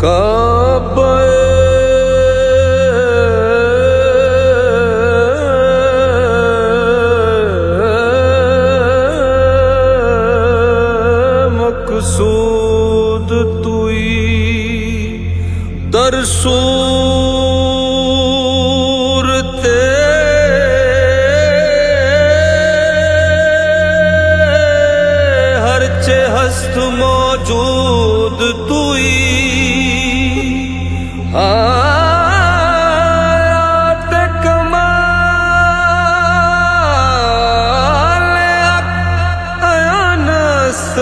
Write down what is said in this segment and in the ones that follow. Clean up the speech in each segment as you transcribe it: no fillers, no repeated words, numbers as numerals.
काबा मकसूद तुई दरसूरते हरचे हस्त मौजूद तुई आयात कमाल अयानस्बतो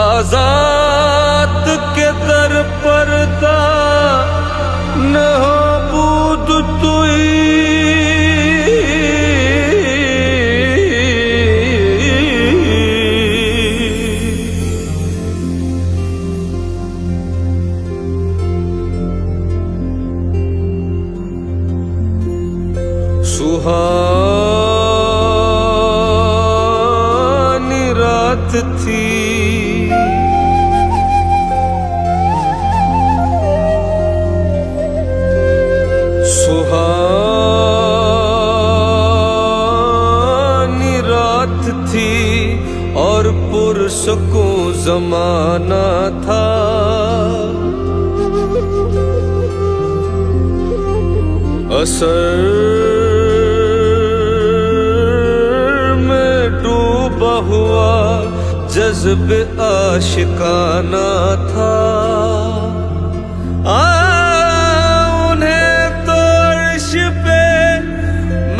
आजाद के दर परदा नबूद तुई सुहानी रात थी सुहानी रात थी और पुरसको जमाना था। असर में डूबा हुआ जज्बे आशिकाना था। उन्हें तो अर्श पे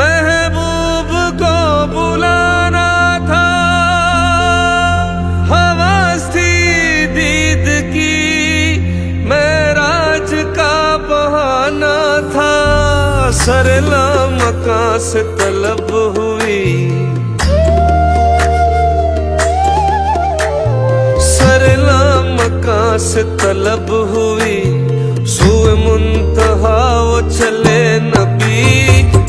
महबूब को बुलाना था। हवस थी दीद की मेराज का बहाना था। सरला मकां से तलब हुई, सरला मकां से तलब हुई। सुए मुंतहा वो चले नबी,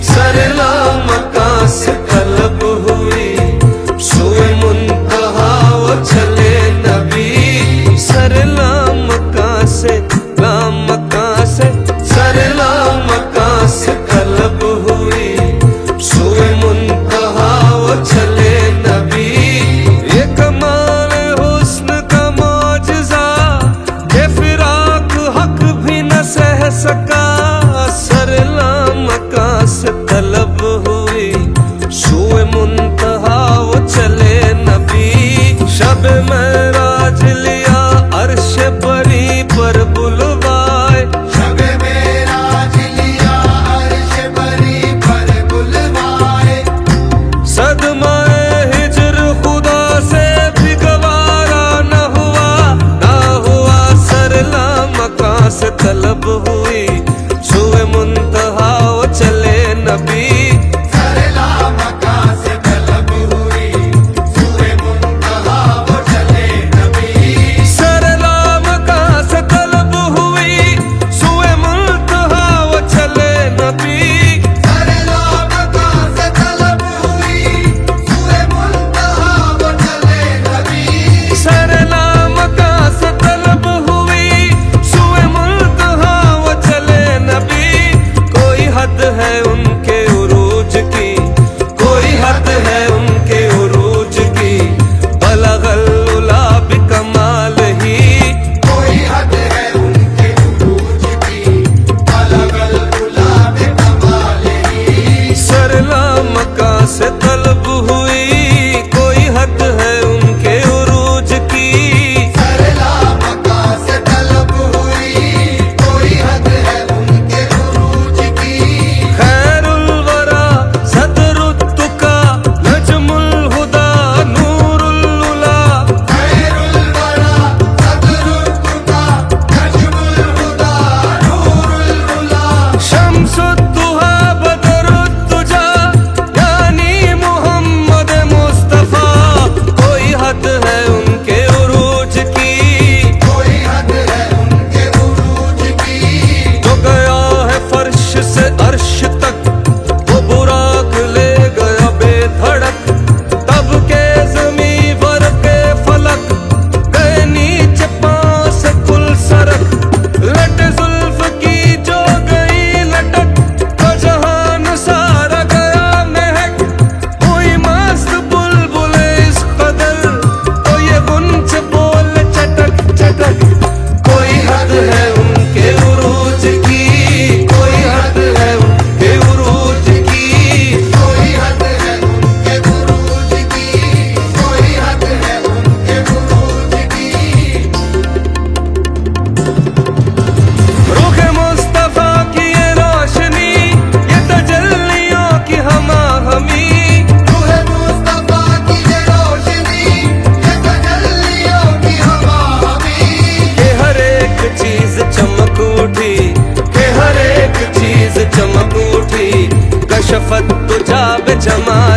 सरला मकां से तलब हुई। सुए मुंतहा वो चले नबी, सरला मकां से सरला मकां से तलब हुई। सुए मुंतहा वो चले नबी। ये कमाल हुस्न का मौजज़ा ये फिराक हक भी न सह सका। सरला मकां से तलब हुई। सुए मुंतहा वो चले नबी। शब मेराज लिया अर्श बरी पर बुलवाए। शब मेराज लिया अर्श बरी पर बुलवाए। सदमाए हिज्र खुदा से भी गवारा न हुआ, सरला मकां से तलब हुई। शफत तुझा बे जमाल